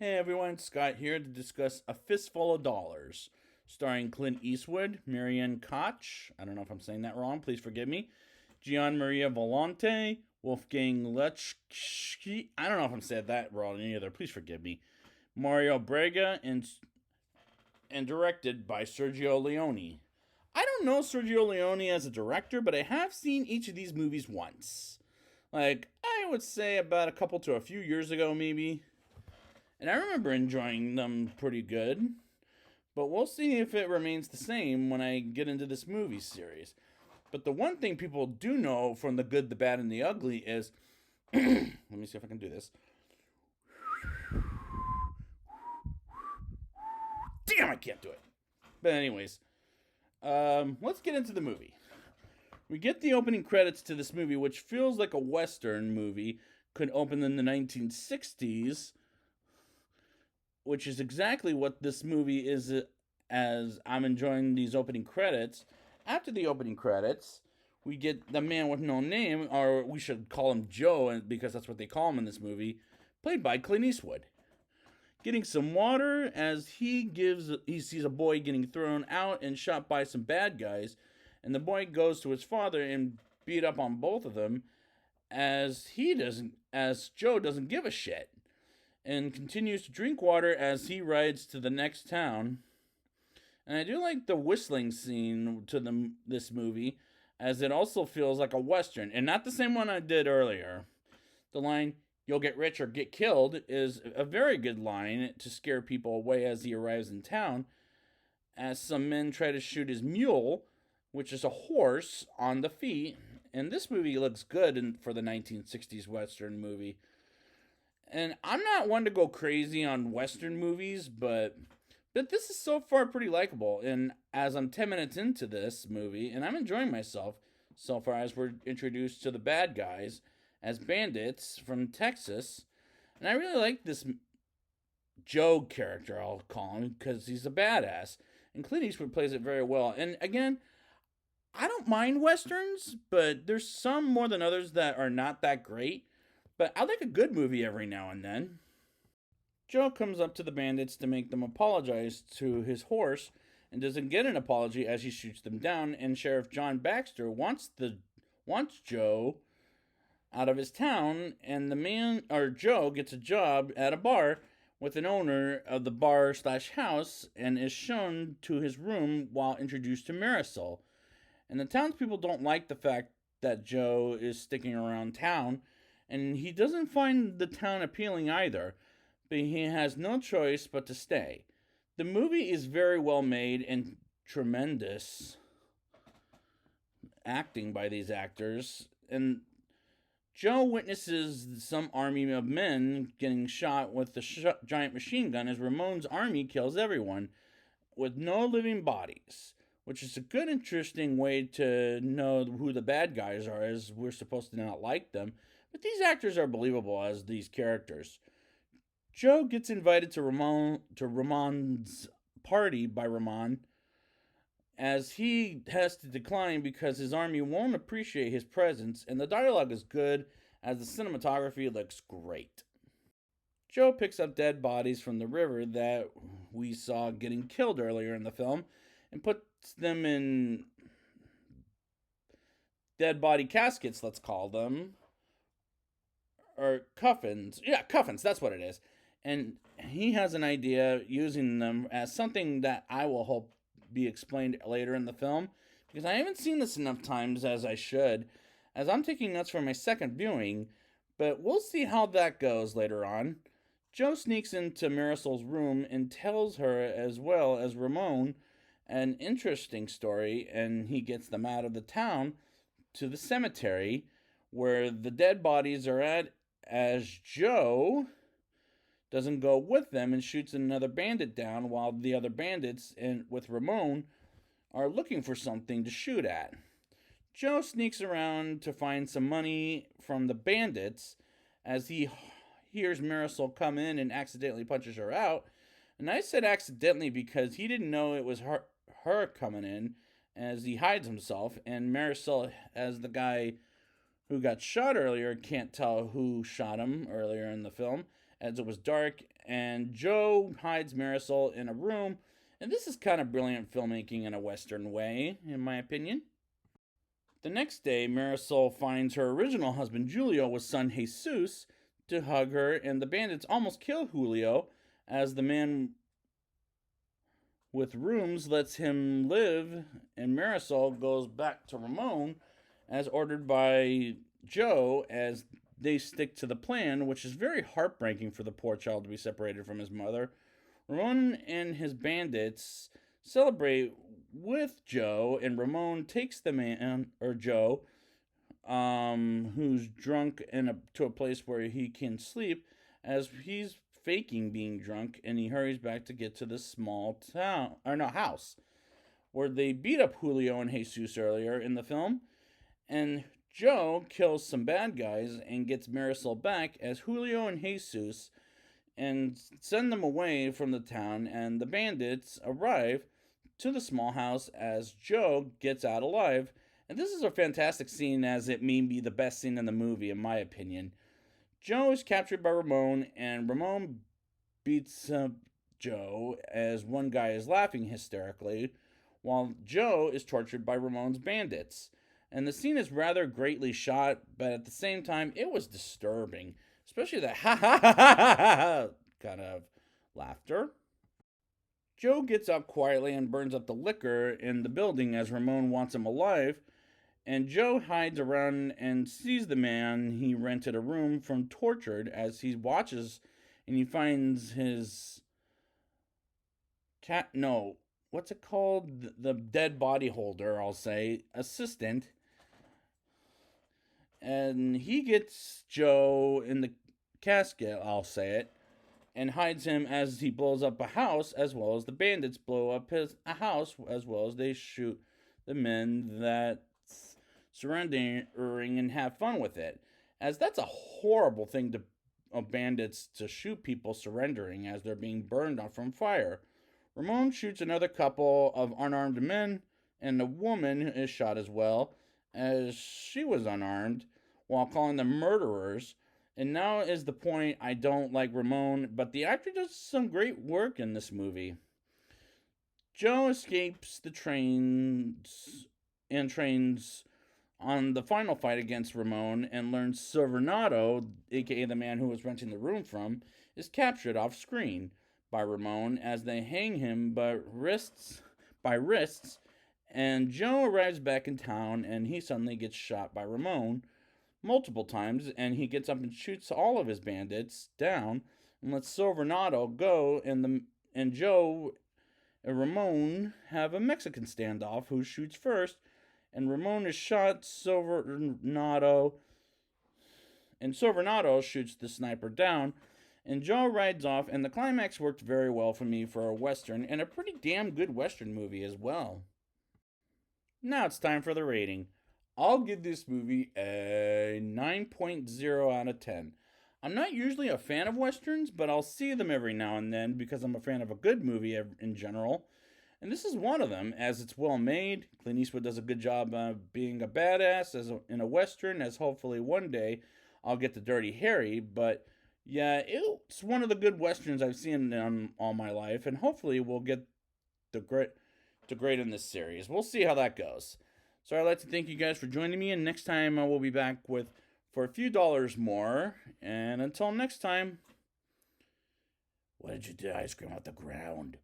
Hey everyone, Scott here to discuss A Fistful of Dollars, starring Clint Eastwood, Marianne Koch, I don't know if I'm saying that wrong, please forgive me, Gian Maria Volante, Wolfgang Lechki, I don't know if I'm saying that wrong either, please forgive me, Mario Brega, and directed by Sergio Leone. I don't know Sergio Leone as a director, but I have seen each of these movies once. Like, I would say about a couple to a few years ago, maybe. And I remember enjoying them pretty good. But we'll see if it remains the same when I get into this movie series. But the one thing people do know from The Good, the Bad, and the Ugly is let me see if I can do this. Damn, I can't do it. But, anyways, let's get into the movie. We get the opening credits to this movie, which feels like a Western movie, could open in the 1960s, which is exactly what this movie is as I'm enjoying these opening credits. After the opening credits, we get the man with no name, or we should call him Joe, because that's what they call him in this movie, played by Clint Eastwood. Getting some water as he sees a boy getting thrown out and shot by some bad guys, and the boy goes to his father and beat up on both of them as Joe doesn't give a shit and continues to drink water as he rides to the next town. And I do like the whistling scene to this movie, as it also feels like a Western, and not the same one I did earlier. The line, "You'll get rich or get killed," is a very good line to scare people away as he arrives in town, as some men try to shoot his mule, which is a horse, on the feet. And this movie looks good for the 1960s Western movie. And I'm not one to go crazy on Western movies, but this is so far pretty likable. And as I'm 10 minutes into this movie, and I'm enjoying myself so far as we're introduced to the bad guys as bandits from Texas. And I really like this Joe character, I'll call him, because he's a badass. And Clint Eastwood plays it very well. And again, I don't mind Westerns, but there's some more than others that are not that great. But I like a good movie every now and then. Joe comes up to the bandits to make them apologize to his horse and doesn't get an apology as he shoots them down, and Sheriff John Baxter wants Joe out of his town, and Joe gets a job at a bar with an owner of the bar/house and is shown to his room while introduced to Marisol. And the townspeople don't like the fact that Joe is sticking around town, and he doesn't find the town appealing either, but he has no choice but to stay. The movie is very well made and tremendous acting by these actors, and Joe witnesses some army of men getting shot with the giant machine gun as Ramon's army kills everyone with no living bodies, which is a good, interesting way to know who the bad guys are, as we're supposed to not like them. But these actors are believable as these characters. Joe gets invited to Ramon's party by Ramon, as he has to decline because his army won't appreciate his presence, and the dialogue is good as the cinematography looks great. Joe picks up dead bodies from the river that we saw getting killed earlier in the film and puts them in dead body caskets, let's call them, or coffins. Yeah, coffins, that's what it is. And he has an idea using them as something that I will hope be explained later in the film, because I haven't seen this enough times as I should, as I'm taking notes for my second viewing, but we'll see how that goes later on. Joe sneaks into Marisol's room and tells her, as well as Ramon, an interesting story, and he gets them out of the town to the cemetery where the dead bodies are at, as Joe doesn't go with them and shoots another bandit down, while the other bandits and with Ramon are looking for something to shoot at. Joe sneaks around to find some money from the bandits as he hears Marisol come in and accidentally punches her out. And I said accidentally because he didn't know it was her coming in, as he hides himself, and Marisol, as the guy who got shot earlier, can't tell who shot him earlier in the film, as it was dark, and Joe hides Marisol in a room. And this is kind of brilliant filmmaking in a Western way, in my opinion. The next day, Marisol finds her original husband Julio with son Jesus to hug her, and the bandits almost kill Julio as the man with rooms lets him live, and Marisol goes back to Ramon as ordered by Joe as they stick to the plan, which is very heartbreaking for the poor child to be separated from his mother. Ramon and his bandits celebrate with Joe, and Ramon takes the man, or Joe, who's drunk, to a place where he can sleep, as he's faking being drunk, and he hurries back to get to the small town, or no, house, where they beat up Julio and Jesus earlier in the film, and Joe kills some bad guys and gets Marisol back as Julio and Jesus and send them away from the town, and the bandits arrive to the small house as Joe gets out alive. And this is a fantastic scene, as it may be the best scene in the movie, in my opinion. Joe is captured by Ramon, and Ramon beats up Joe as one guy is laughing hysterically, while Joe is tortured by Ramon's bandits. And the scene is rather greatly shot, but at the same time, it was disturbing. Especially the ha ha ha ha ha ha kind of laughter. Joe gets out quietly and burns up the liquor in the building as Ramon wants him alive. And Joe hides around and sees the man he rented a room from tortured as he watches, and he finds his what's it called? The dead body holder, I'll say, assistant. And he gets Joe in the casket, I'll say it, and hides him as he blows up a house, as well as the bandits blow up a house, as well as they shoot the men that surrendering and have fun with it. As that's a horrible thing of bandits to shoot people surrendering as they're being burned off from fire. Ramon shoots another couple of unarmed men, and the woman is shot as well, as she was unarmed, while calling them murderers. And now is the point I don't like Ramon, but the actor does some great work in this movie. Joe escapes the trains on the final fight against Ramon and learns Silverado, aka the man who was renting the room from, is captured off screen by Ramon as they hang him by wrists, and Joe arrives back in town and he suddenly gets shot by Ramon multiple times, and he gets up and shoots all of his bandits down and lets Silverado go, and Joe and Ramon have a Mexican standoff who shoots first, and Ramon is shot, Silverado shoots the sniper down, and Joe rides off, and the climax worked very well for me for a Western, and a pretty damn good Western movie as well. Now it's time for the rating. I'll give this movie a 9.0 out of 10. I'm not usually a fan of Westerns, but I'll see them every now and then because I'm a fan of a good movie in general. And this is one of them, as it's well made. Clint Eastwood does a good job being a badass in a Western, as hopefully one day I'll get to Dirty Harry. But yeah, it's one of the good Westerns I've seen in all my life, and hopefully we'll get the great in this series. We'll see how that goes. So I'd like to thank you guys for joining me, and next time I will be back for a few dollars more. And until next time, what did you do? Ice cream off the ground.